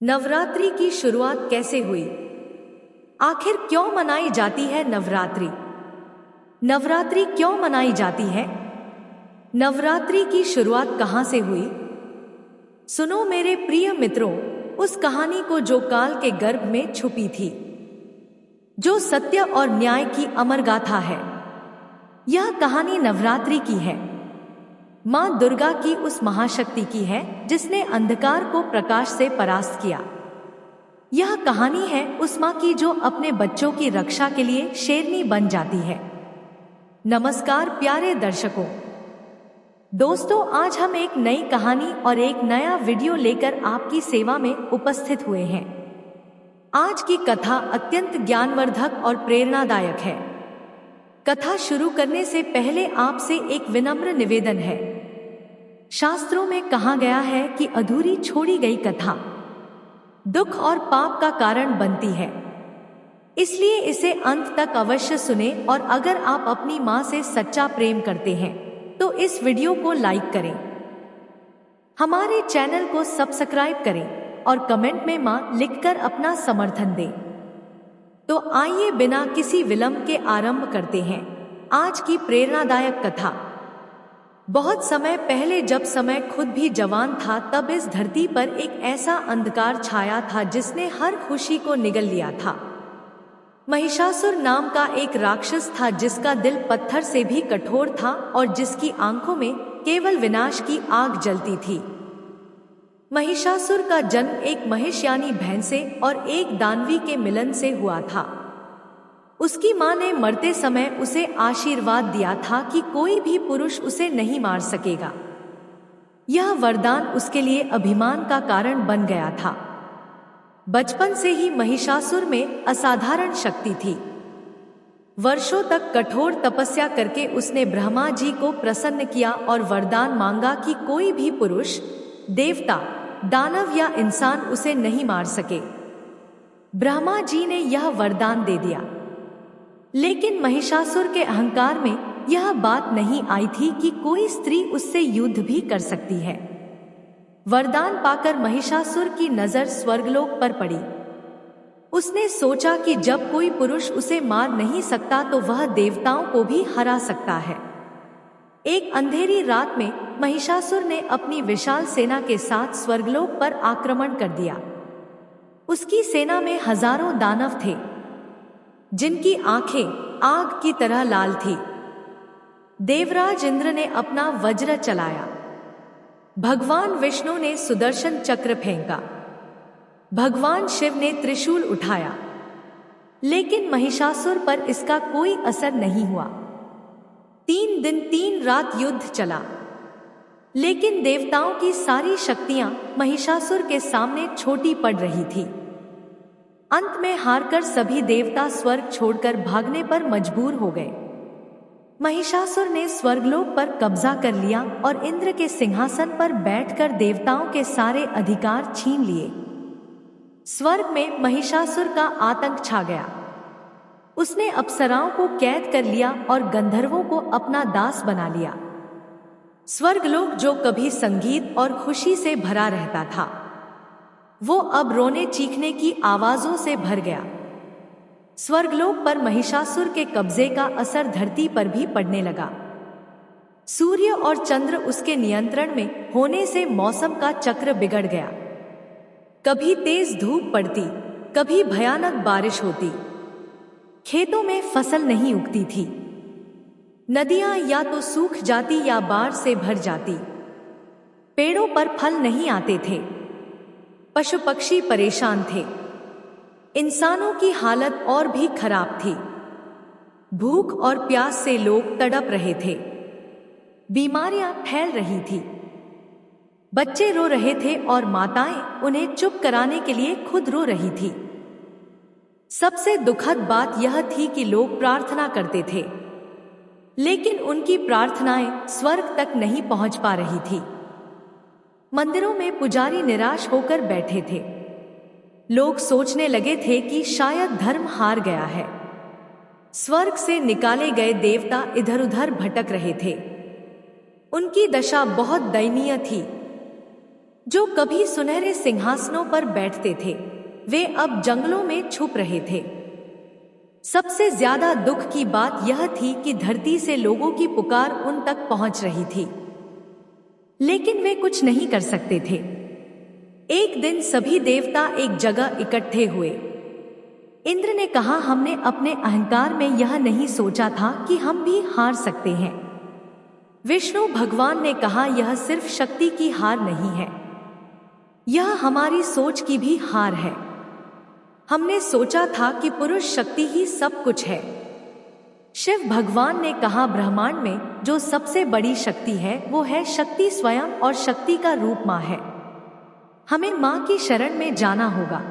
नवरात्रि की शुरुआत कैसे हुई? आखिर क्यों मनाई जाती है नवरात्रि? नवरात्रि क्यों मनाई जाती है? नवरात्रि की शुरुआत कहां से हुई? सुनो मेरे प्रिय मित्रों, उस कहानी को जो काल के गर्भ में छुपी थी, जो सत्य और न्याय की अमर गाथा है। यह कहानी नवरात्रि की है, मां दुर्गा की उस महाशक्ति की है जिसने अंधकार को प्रकाश से परास्त किया। यह कहानी है उस मां की जो अपने बच्चों की रक्षा के लिए शेरनी बन जाती है। नमस्कार प्यारे दर्शकों, दोस्तों, आज हम एक नई कहानी और एक नया वीडियो लेकर आपकी सेवा में उपस्थित हुए हैं। आज की कथा अत्यंत ज्ञानवर्धक और प्रेरणादायक है। कथा शुरू करने से पहले आपसे एक विनम्र निवेदन है। शास्त्रों में कहा गया है कि अधूरी छोड़ी गई कथा दुख और पाप का कारण बनती है, इसलिए इसे अंत तक अवश्य सुने। और अगर आप अपनी मां से सच्चा प्रेम करते हैं तो इस वीडियो को लाइक करें, हमारे चैनल को सब्सक्राइब करें और कमेंट में मां लिखकर अपना समर्थन दें। तो आइए बिना किसी विलंब के आरंभ करते हैं आज की प्रेरणादायक कथा। बहुत समय पहले, जब समय खुद भी जवान था, तब इस धरती पर एक ऐसा अंधकार छाया था जिसने हर खुशी को निगल लिया था। महिषासुर नाम का एक राक्षस था जिसका दिल पत्थर से भी कठोर था और जिसकी आंखों में केवल विनाश की आग जलती थी। महिषासुर का जन्म एक महिष यानी भैंस से और एक दानवी के मिलन से हुआ था। उसकी मां ने मरते समय उसे आशीर्वाद दिया था कि कोई भी पुरुष उसे नहीं मार सकेगा। यह वरदान उसके लिए अभिमान का कारण बन गया था। बचपन से ही महिषासुर में असाधारण शक्ति थी। वर्षों तक कठोर तपस्या करके उसने ब्रह्मा जी को प्रसन्न किया और वरदान मांगा कि कोई भी पुरुष, देवता, दानव या इंसान उसे नहीं मार सके। ब्रह्मा जी ने यह वरदान दे दिया, लेकिन महिषासुर के अहंकार में यह बात नहीं आई थी कि कोई स्त्री उससे युद्ध भी कर सकती है। वरदान पाकर महिषासुर की नजर स्वर्गलोक पर पड़ी। उसने सोचा कि जब कोई पुरुष उसे मार नहीं सकता तो वह देवताओं को भी हरा सकता है। एक अंधेरी रात में महिषासुर ने अपनी विशाल सेना के साथ स्वर्गलोक पर आक्रमण कर दिया। उसकी सेना में हजारों दानव थे जिनकी आंखें आग की तरह लाल थी। देवराज इंद्र ने अपना वज्र चलाया, भगवान विष्णु ने सुदर्शन चक्र फेंका, भगवान शिव ने त्रिशूल उठाया, लेकिन महिषासुर पर इसका कोई असर नहीं हुआ। 3 दिन 3 रात युद्ध चला, लेकिन देवताओं की सारी शक्तियां महिषासुर के सामने छोटी पड़ रही थी। अंत में हारकर सभी देवता स्वर्ग छोड़कर भागने पर मजबूर हो गए। महिषासुर ने स्वर्गलोक पर कब्जा कर लिया और इंद्र के सिंहासन पर बैठकर देवताओं के सारे अधिकार छीन लिए। स्वर्ग में महिषासुर का आतंक छा गया। उसने अप्सराओं को कैद कर लिया और गंधर्वों को अपना दास बना लिया। स्वर्गलोक जो कभी संगीत और खुशी से भरा रहता था, वो अब रोने चीखने की आवाजों से भर गया। स्वर्गलोक पर महिषासुर के कब्जे का असर धरती पर भी पड़ने लगा। सूर्य और चंद्र उसके नियंत्रण में होने से मौसम का चक्र बिगड़ गया। कभी तेज धूप पड़ती, कभी भयानक बारिश होती। खेतों में फसल नहीं उगती थी। नदियां या तो सूख जाती या बाढ़ से भर जाती। पेड़ों पर फल नहीं आते थे। पशु पक्षी परेशान थे। इंसानों की हालत और भी खराब थी। भूख और प्यास से लोग तड़प रहे थे। बीमारियां फैल रही थी। बच्चे रो रहे थे और माताएं उन्हें चुप कराने के लिए खुद रो रही थी। सबसे दुखद बात यह थी कि लोग प्रार्थना करते थे, लेकिन उनकी प्रार्थनाएं स्वर्ग तक नहीं पहुंच पा रही थी। मंदिरों में पुजारी निराश होकर बैठे थे। लोग सोचने लगे थे कि शायद धर्म हार गया है। स्वर्ग से निकाले गए देवता इधर उधर भटक रहे थे। उनकी दशा बहुत दयनीय थी। जो कभी सुनहरे सिंहासनों पर बैठते थे, वे अब जंगलों में छुप रहे थे। सबसे ज्यादा दुख की बात यह थी कि धरती से लोगों की पुकार उन तक पहुंच रही थी, लेकिन वे कुछ नहीं कर सकते थे। एक दिन सभी देवता एक जगह इकट्ठे हुए। इंद्र ने कहा, हमने अपने अहंकार में यह नहीं सोचा था कि हम भी हार सकते हैं। विष्णु भगवान ने कहा, यह सिर्फ शक्ति की हार नहीं है, यह हमारी सोच की भी हार है। हमने सोचा था कि पुरुष शक्ति ही सब कुछ है। शिव भगवान ने कहा, ब्रह्मांड में जो सबसे बड़ी शक्ति है वो है शक्ति स्वयं, और शक्ति का रूप माँ है। हमें माँ की शरण में जाना होगा।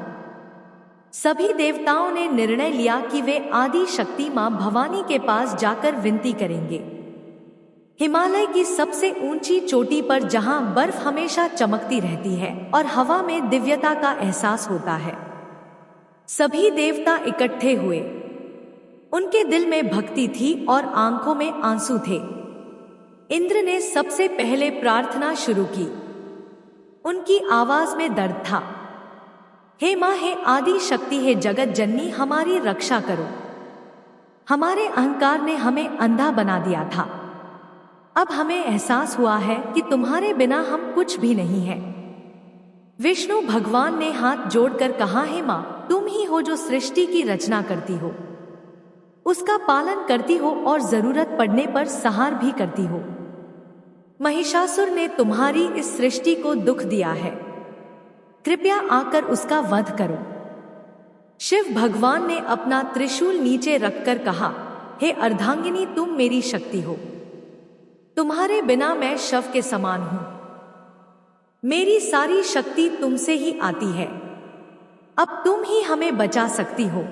सभी देवताओं ने निर्णय लिया कि वे आदि शक्ति माँ भवानी के पास जाकर विनती करेंगे। हिमालय की सबसे ऊंची चोटी पर, जहां बर्फ हमेशा चमकती रहती है और हवा में दिव्यता का एहसास होता है, सभी देवता इकट्ठे हुए। उनके दिल में भक्ति थी और आंखों में आंसू थे। इंद्र ने सबसे पहले प्रार्थना शुरू की। उनकी आवाज में दर्द था, हे माँ, हे आदि शक्ति, हे जगत जननी, हमारी रक्षा करो। हमारे अहंकार ने हमें अंधा बना दिया था। अब हमें एहसास हुआ है कि तुम्हारे बिना हम कुछ भी नहीं है। विष्णु भगवान ने हाथ जोड़कर कहा, हे माँ, तुम ही हो जो सृष्टि की रचना करती हो, उसका पालन करती हो और जरूरत पड़ने पर संहार भी करती हो। महिषासुर ने तुम्हारी इस सृष्टि को दुख दिया है, कृपया आकर उसका वध करो। शिव भगवान ने अपना त्रिशूल नीचे रखकर कहा, हे अर्धांगिनी, तुम मेरी शक्ति हो। तुम्हारे बिना मैं शव के समान हूं। मेरी सारी शक्ति तुमसे ही आती है। अब तुम ही हमें बचा सकती हो।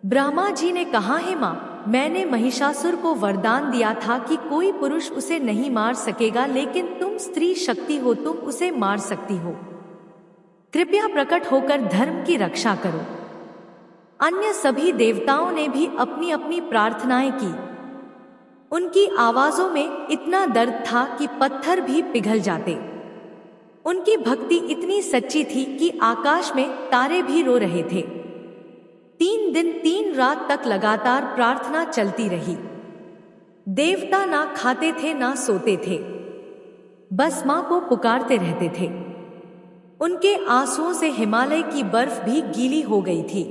ब्रह्मा जी ने कहा, हे मां, मैंने महिषासुर को वरदान दिया था कि कोई पुरुष उसे नहीं मार सकेगा, लेकिन तुम स्त्री शक्ति हो, तुम उसे मार सकती हो। कृपया प्रकट होकर धर्म की रक्षा करो। अन्य सभी देवताओं ने भी अपनी अपनी प्रार्थनाएं की। उनकी आवाजों में इतना दर्द था कि पत्थर भी पिघल जाते। उनकी भक्ति इतनी सच्ची थी कि आकाश में तारे भी रो रहे थे। 3 दिन 3 रात तक लगातार प्रार्थना चलती रही। देवता ना खाते थे ना सोते थे, बस मां को पुकारते रहते थे। उनके आंसुओं से हिमालय की बर्फ भी गीली हो गई थी।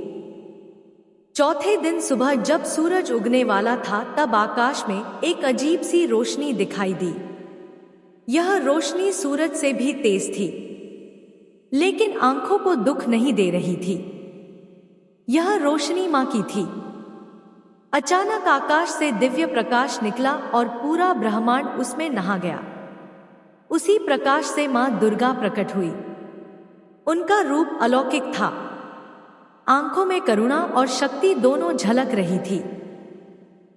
चौथे दिन सुबह जब सूरज उगने वाला था, तब आकाश में एक अजीब सी रोशनी दिखाई दी। यह रोशनी सूरज से भी तेज थी, लेकिन आंखों को दुख नहीं दे रही थी। यह रोशनी मां की थी। अचानक आकाश से दिव्य प्रकाश निकला और पूरा ब्रह्मांड उसमें नहा गया। उसी प्रकाश से मां दुर्गा प्रकट हुई। उनका रूप अलौकिक था। आंखों में करुणा और शक्ति दोनों झलक रही थी।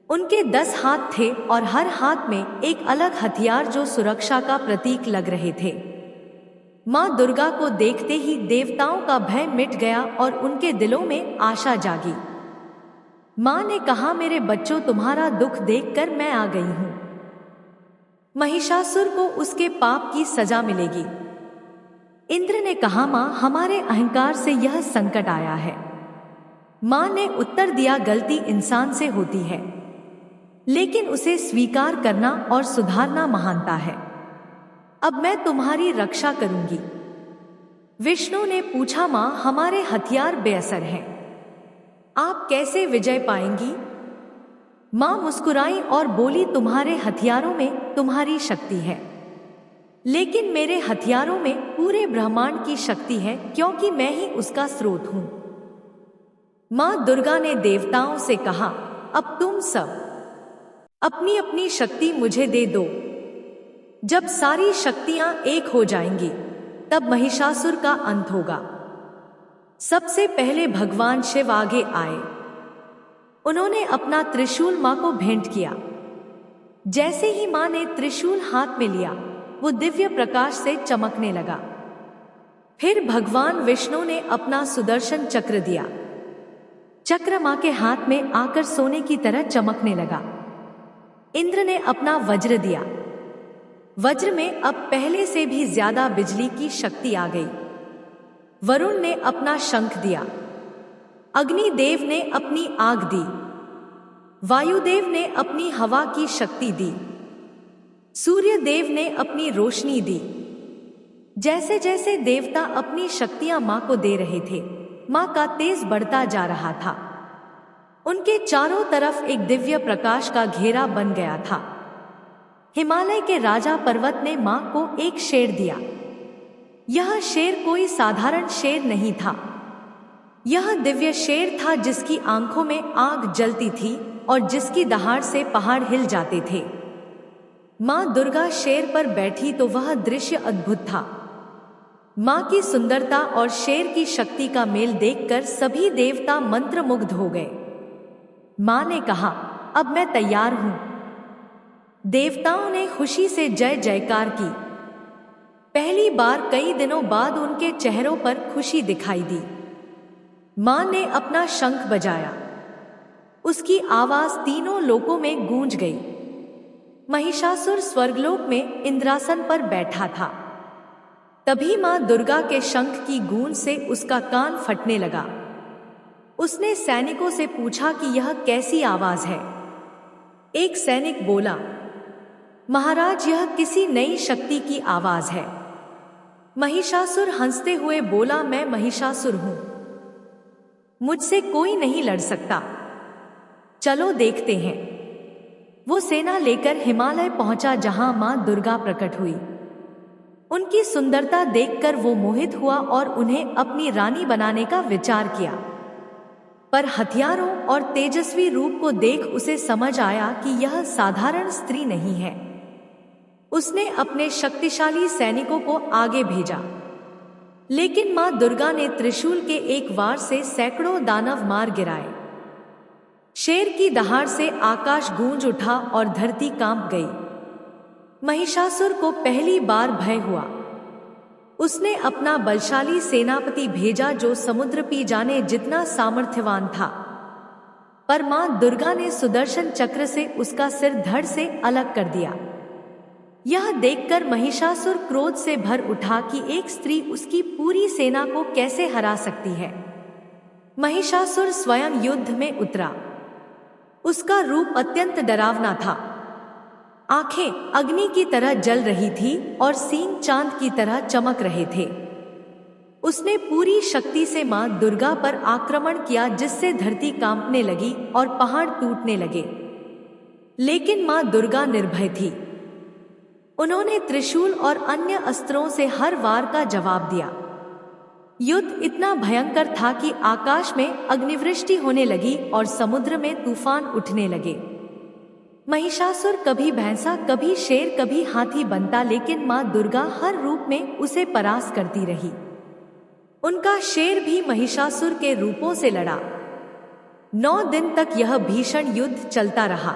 उनके 10 हाथ थे और हर हाथ में एक अलग हथियार जो सुरक्षा का प्रतीक लग रहे थे। मां दुर्गा को देखते ही देवताओं का भय मिट गया और उनके दिलों में आशा जागी। मां ने कहा, मेरे बच्चों, तुम्हारा दुख देखकर मैं आ गई हूं। महिषासुर को उसके पाप की सजा मिलेगी। इंद्र ने कहा, मां, हमारे अहंकार से यह संकट आया है। मां ने उत्तर दिया, गलती इंसान से होती है, लेकिन उसे स्वीकार करना और सुधारना महानता है। अब मैं तुम्हारी रक्षा करूंगी। विष्णु ने पूछा, मां, हमारे हथियार बेअसर हैं, आप कैसे विजय पाएंगी? मां मुस्कुराई और बोली, तुम्हारे हथियारों में तुम्हारी शक्ति है, लेकिन मेरे हथियारों में पूरे ब्रह्मांड की शक्ति है, क्योंकि मैं ही उसका स्रोत हूं। मां दुर्गा ने देवताओं से कहा, अब तुम सब अपनी अपनी शक्ति मुझे दे दो। जब सारी शक्तियां एक हो जाएंगी, तब महिषासुर का अंत होगा। सबसे पहले भगवान शिव आगे आए। उन्होंने अपना त्रिशूल मां को भेंट किया। जैसे ही मां ने त्रिशूल हाथ में लिया, वो दिव्य प्रकाश से चमकने लगा। फिर भगवान विष्णु ने अपना सुदर्शन चक्र दिया। चक्र मां के हाथ में आकर सोने की तरह चमकने लगा। इंद्र ने अपना वज्र दिया। वज्र में अब पहले से भी ज्यादा बिजली की शक्ति आ गई। वरुण ने अपना शंख दिया, अग्निदेव ने अपनी आग दी, वायुदेव ने अपनी हवा की शक्ति दी, सूर्य देव ने अपनी रोशनी दी। जैसे जैसे देवता अपनी शक्तियां मां को दे रहे थे, मां का तेज बढ़ता जा रहा था। उनके चारों तरफ एक दिव्य प्रकाश का घेरा बन गया था। हिमालय के राजा पर्वत ने मां को एक शेर दिया। यह शेर कोई साधारण शेर नहीं था। यह दिव्य शेर था जिसकी आंखों में आग जलती थी और जिसकी दहाड़ से पहाड़ हिल जाते थे। मां दुर्गा शेर पर बैठी तो वह दृश्य अद्भुत था। मां की सुंदरता और शेर की शक्ति का मेल देखकर सभी देवता मंत्रमुग्ध हो गए। मां ने कहा, अब मैं तैयार हूं। देवताओं ने खुशी से जय जयकार की। पहली बार कई दिनों बाद उनके चेहरों पर खुशी दिखाई दी। मां ने अपना शंख बजाया। उसकी आवाज तीनों लोकों में गूंज गई। महिषासुर स्वर्गलोक में इंद्रासन पर बैठा था। तभी मां दुर्गा के शंख की गूंज से उसका कान फटने लगा। उसने सैनिकों से पूछा कि यह कैसी आवाज है। एक सैनिक बोला, महाराज, यह किसी नई शक्ति की आवाज है। महिषासुर हंसते हुए बोला, मैं महिषासुर हूं, मुझसे कोई नहीं लड़ सकता। चलो देखते हैं। वो सेना लेकर हिमालय पहुंचा जहां मां दुर्गा प्रकट हुई। उनकी सुंदरता देखकर वो मोहित हुआ और उन्हें अपनी रानी बनाने का विचार किया। पर हथियारों और तेजस्वी रूप को देख उसे समझ आया कि यह साधारण स्त्री नहीं है। उसने अपने शक्तिशाली सैनिकों को आगे भेजा, लेकिन मां दुर्गा ने त्रिशूल के एक वार से सैकड़ों दानव मार गिराए। शेर की दहाड़ से आकाश गूंज उठा और धरती कांप गई। महिषासुर को पहली बार भय हुआ। उसने अपना बलशाली सेनापति भेजा जो समुद्र पी जाने जितना सामर्थ्यवान था। पर मां दुर्गा ने सुदर्शन चक्र से उसका सिर धड़ से अलग कर दिया। यह देखकर महिषासुर क्रोध से भर उठा कि एक स्त्री उसकी पूरी सेना को कैसे हरा सकती है। महिषासुर स्वयं युद्ध में उतरा। उसका रूप अत्यंत डरावना था। आंखें अग्नि की तरह जल रही थी और सींग चांद की तरह चमक रहे थे। उसने पूरी शक्ति से मां दुर्गा पर आक्रमण किया, जिससे धरती कांपने लगी और पहाड़ टूटने लगे। लेकिन मां दुर्गा निर्भय थी। उन्होंने त्रिशूल और अन्य अस्त्रों से हर वार का जवाब दिया। युद्ध इतना भयंकर था कि आकाश में अग्निवृष्टि होने लगी और समुद्र में तूफान उठने लगे। महिषासुर कभी भैंसा, कभी शेर, कभी हाथी बनता, लेकिन मां दुर्गा हर रूप में उसे परास्त करती रही। उनका शेर भी महिषासुर के रूपों से लड़ा। 9 दिन तक यह भीषण युद्ध चलता रहा।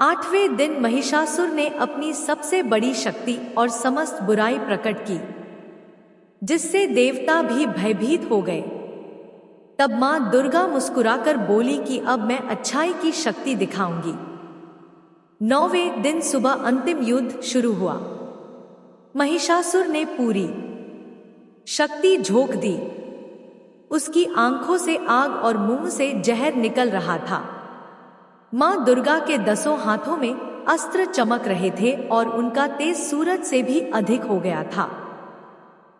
8वें दिन महिषासुर ने अपनी सबसे बड़ी शक्ति और समस्त बुराई प्रकट की, जिससे देवता भी भयभीत हो गए। तब मां दुर्गा मुस्कुराकर बोली कि अब मैं अच्छाई की शक्ति दिखाऊंगी। 9वें दिन सुबह अंतिम युद्ध शुरू हुआ। महिषासुर ने पूरी शक्ति झोंक दी। उसकी आंखों से आग और मुंह से जहर निकल रहा था। मां दुर्गा के 10 हाथों में अस्त्र चमक रहे थे और उनका तेज सूरज से भी अधिक हो गया था।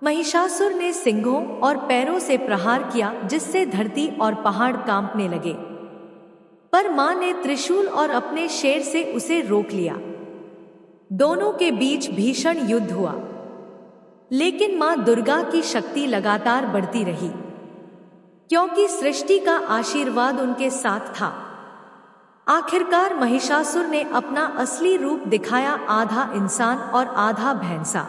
महिषासुर ने सिंघों और पैरों से प्रहार किया, जिससे धरती और पहाड़ कांपने लगे। पर मां ने त्रिशूल और अपने शेर से उसे रोक लिया। दोनों के बीच भीषण युद्ध हुआ, लेकिन मां दुर्गा की शक्ति लगातार बढ़ती रही, क्योंकि सृष्टि का आशीर्वाद उनके साथ था। आखिरकार महिषासुर ने अपना असली रूप दिखाया, आधा इंसान और आधा भैंसा।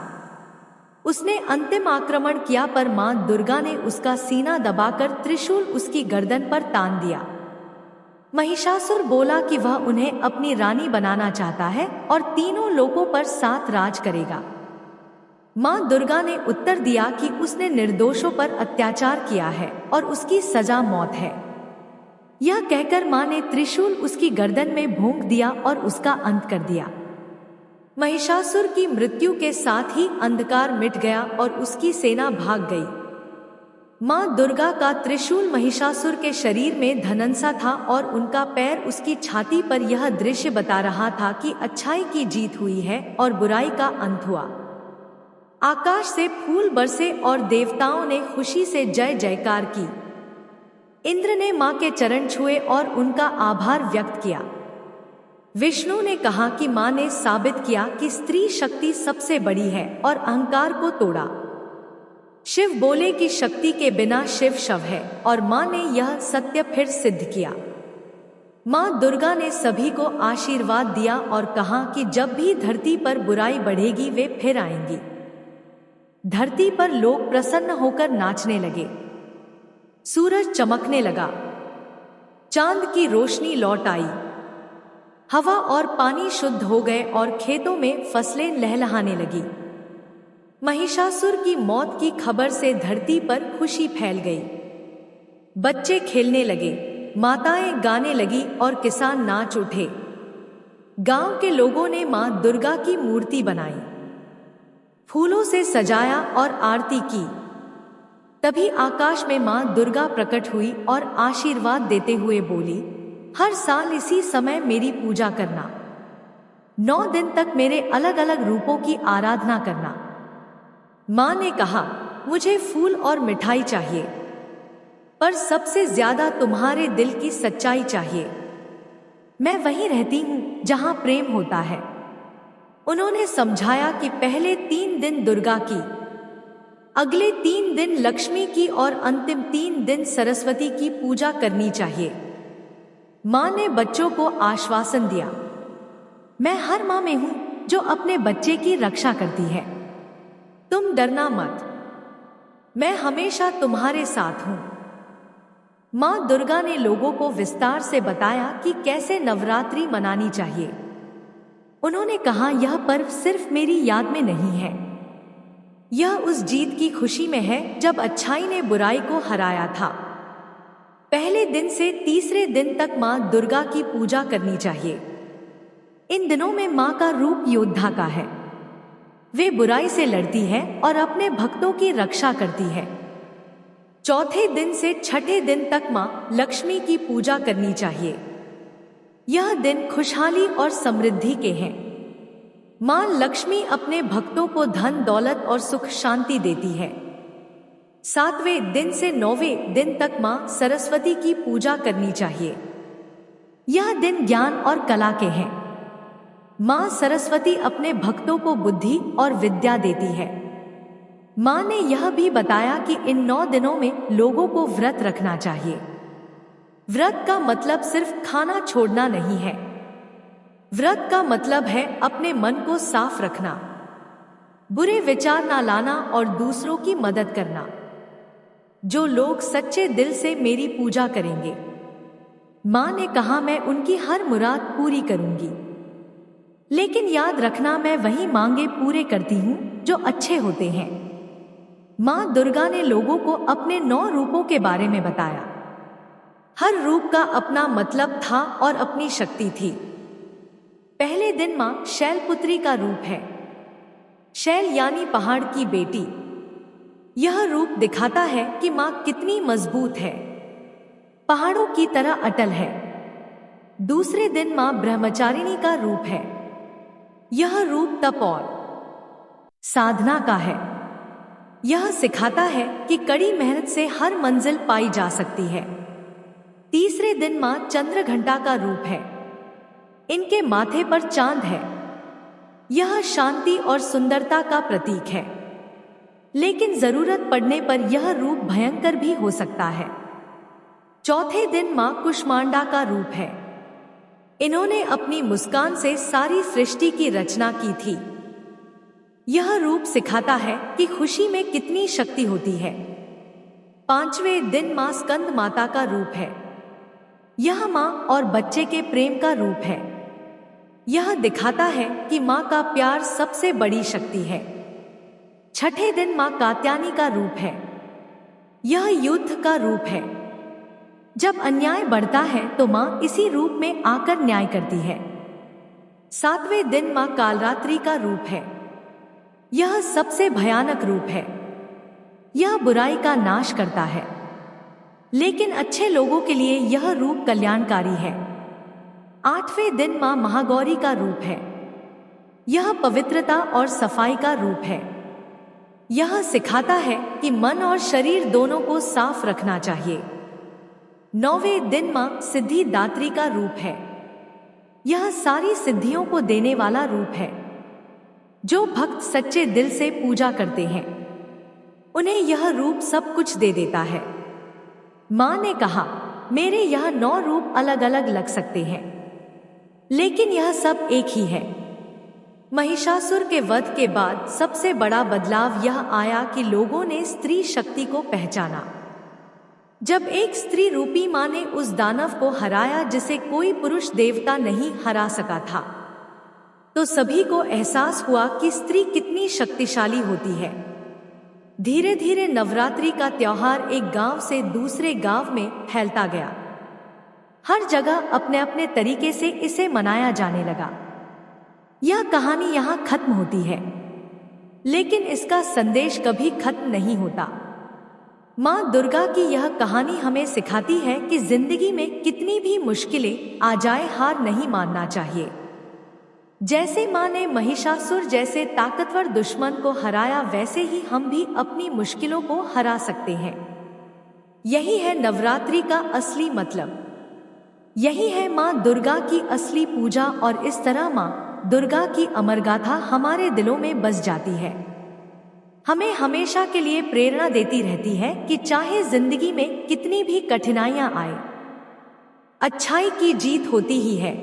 उसने अंतिम आक्रमण किया, पर मां दुर्गा ने उसका सीना दबाकर त्रिशूल उसकी गर्दन पर तान दिया। महिषासुर बोला कि वह उन्हें अपनी रानी बनाना चाहता है और तीनों लोकों पर साथ राज करेगा। मां दुर्गा ने उत्तर दिया कि उसने निर्दोषों पर अत्याचार किया है और उसकी सजा मौत है। यह कहकर मां ने त्रिशूल उसकी गर्दन में भोंक दिया और उसका अंत कर दिया। महिषासुर की मृत्यु के साथ ही अंधकार मिट गया और उसकी सेना भाग गई। मां दुर्गा का त्रिशूल महिषासुर के शरीर में धनंसा था और उनका पैर उसकी छाती पर यह दृश्य बता रहा था कि अच्छाई की जीत हुई है और बुराई का अंत हुआ। आकाश से फूल बरसे और देवताओं ने खुशी से जय जयकार की। इंद्र ने मां के चरण छुए और उनका आभार व्यक्त किया। विष्णु ने कहा कि मां ने साबित किया कि स्त्री शक्ति सबसे बड़ी है और अहंकार को तोड़ा। शिव बोले कि शक्ति के बिना शिव शव है और मां ने यह सत्य फिर सिद्ध किया। मां दुर्गा ने सभी को आशीर्वाद दिया और कहा कि जब भी धरती पर बुराई बढ़ेगी वे फिर आएंगी। धरती पर लोग प्रसन्न होकर नाचने लगे। सूरज चमकने लगा, चांद की रोशनी लौट आई, हवा और पानी शुद्ध हो गए और खेतों में फसलें लहलहाने लगी। महिषासुर की मौत की खबर से धरती पर खुशी फैल गई। बच्चे खेलने लगे, माताएं गाने लगी और किसान नाच उठे। गांव के लोगों ने मां दुर्गा की मूर्ति बनाई, फूलों से सजाया और आरती की। तभी आकाश में मां दुर्गा प्रकट हुई और आशीर्वाद देते हुए बोली, हर साल इसी समय मेरी पूजा करना, 9 दिन तक मेरे अलग अलग रूपों की आराधना करना। मां ने कहा, मुझे फूल और मिठाई चाहिए, पर सबसे ज्यादा तुम्हारे दिल की सच्चाई चाहिए। मैं वहीं रहती हूं जहां प्रेम होता है। उन्होंने समझाया कि पहले 3 दिन दुर्गा की, अगले 3 दिन लक्ष्मी की और अंतिम 3 दिन सरस्वती की पूजा करनी चाहिए। मां ने बच्चों को आश्वासन दिया, मैं हर मां में हूं जो अपने बच्चे की रक्षा करती है। तुम डरना मत, मैं हमेशा तुम्हारे साथ हूं। मां दुर्गा ने लोगों को विस्तार से बताया कि कैसे नवरात्रि मनानी चाहिए। उन्होंने कहा, यह पर्व सिर्फ मेरी याद में नहीं है, यह उस जीत की खुशी में है जब अच्छाई ने बुराई को हराया था। पहले दिन से तीसरे दिन तक मां दुर्गा की पूजा करनी चाहिए। इन दिनों में मां का रूप योद्धा का है। वे बुराई से लड़ती है और अपने भक्तों की रक्षा करती है। चौथे दिन से छठे दिन तक मां लक्ष्मी की पूजा करनी चाहिए। यह दिन खुशहाली और समृद्धि के हैं। मां लक्ष्मी अपने भक्तों को धन दौलत और सुख शांति देती है। 7वें दिन से 9वें दिन तक मां सरस्वती की पूजा करनी चाहिए। यह दिन ज्ञान और कला के हैं। मां सरस्वती अपने भक्तों को बुद्धि और विद्या देती है। मां ने यह भी बताया कि इन 9 दिनों में लोगों को व्रत रखना चाहिए। व्रत का मतलब सिर्फ खाना छोड़ना नहीं है। व्रत का मतलब है अपने मन को साफ रखना, बुरे विचार ना लाना और दूसरों की मदद करना। जो लोग सच्चे दिल से मेरी पूजा करेंगे, मां ने कहा, मैं उनकी हर मुराद पूरी करूंगी। लेकिन याद रखना, मैं वही मांगे पूरे करती हूं जो अच्छे होते हैं। मां दुर्गा ने लोगों को अपने 9 रूपों के बारे में बताया। हर रूप का अपना मतलब था और अपनी शक्ति थी। पहले दिन मां शैलपुत्री का रूप है। शैल यानी पहाड़ की बेटी। यह रूप दिखाता है कि मां कितनी मजबूत है, पहाड़ों की तरह अटल है। दूसरे दिन मां ब्रह्मचारिणी का रूप है। यह रूप तप और साधना का है। यह सिखाता है कि कड़ी मेहनत से हर मंजिल पाई जा सकती है। तीसरे दिन मां चंद्रघंटा का रूप है। इनके माथे पर चांद है। यह शांति और सुंदरता का प्रतीक है, लेकिन जरूरत पड़ने पर यह रूप भयंकर भी हो सकता है। चौथे दिन मां कुष्मांडा का रूप है। इन्होंने अपनी मुस्कान से सारी सृष्टि की रचना की थी। यह रूप सिखाता है कि खुशी में कितनी शक्ति होती है। 5वें दिन मां स्कंद माता का रूप है। यह मां और बच्चे के प्रेम का रूप है। यह दिखाता है कि मां का प्यार सबसे बड़ी शक्ति है। 6ठे दिन मां कात्यायनी का रूप है। यह युद्ध का रूप है। जब अन्याय बढ़ता है तो मां इसी रूप में आकर न्याय करती है। 7वें दिन मां कालरात्रि का रूप है। यह सबसे भयानक रूप है। यह बुराई का नाश करता है, लेकिन अच्छे लोगों के लिए यह रूप कल्याणकारी है। 8वें दिन मां महागौरी का रूप है। यह पवित्रता और सफाई का रूप है। यह सिखाता है कि मन और शरीर दोनों को साफ रखना चाहिए। 9वें दिन मां सिद्धिदात्री का रूप है। यह सारी सिद्धियों को देने वाला रूप है। जो भक्त सच्चे दिल से पूजा करते हैं, उन्हें यह रूप सब कुछ दे देता है। मां ने कहा, मेरे यह 9 रूप अलग अलग लग सकते हैं, लेकिन यह सब एक ही है। महिषासुर के वध के बाद सबसे बड़ा बदलाव यह आया कि लोगों ने स्त्री शक्ति को पहचाना। जब एक स्त्री रूपी मां ने उस दानव को हराया जिसे कोई पुरुष देवता नहीं हरा सका था, तो सभी को एहसास हुआ कि स्त्री कितनी शक्तिशाली होती है। धीरे धीरे नवरात्रि का त्योहार एक गांव से दूसरे गांव में फैलता गया। हर जगह अपने अपने तरीके से इसे मनाया जाने लगा। यह कहानी यहाँ खत्म होती है, लेकिन इसका संदेश कभी खत्म नहीं होता। मां दुर्गा की यह कहानी हमें सिखाती है कि जिंदगी में कितनी भी मुश्किलें आ जाए, हार नहीं मानना चाहिए। जैसे मां ने महिषासुर जैसे ताकतवर दुश्मन को हराया, वैसे ही हम भी अपनी मुश्किलों को हरा सकते हैं। यही है नवरात्रि का असली मतलब। यही है मां दुर्गा की असली पूजा, और इस तरह मां दुर्गा की अमर गाथा हमारे दिलों में बस जाती है। हमें हमेशा के लिए प्रेरणा देती रहती है कि चाहे जिंदगी में कितनी भी कठिनाइयां आए, अच्छाई की जीत होती ही है।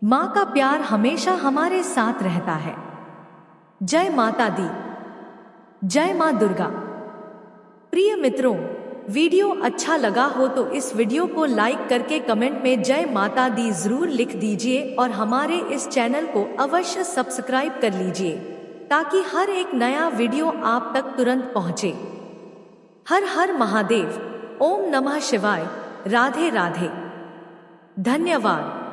मां का प्यार हमेशा हमारे साथ रहता है। जय माता दी, जय मां दुर्गा। प्रिय मित्रों, वीडियो अच्छा लगा हो तो इस वीडियो को लाइक करके कमेंट में जय माता दी जरूर लिख दीजिए, और हमारे इस चैनल को अवश्य सब्सक्राइब कर लीजिए, ताकि हर एक नया वीडियो आप तक तुरंत पहुंचे। हर हर महादेव। ओम नमः शिवाय। राधे राधे। धन्यवाद।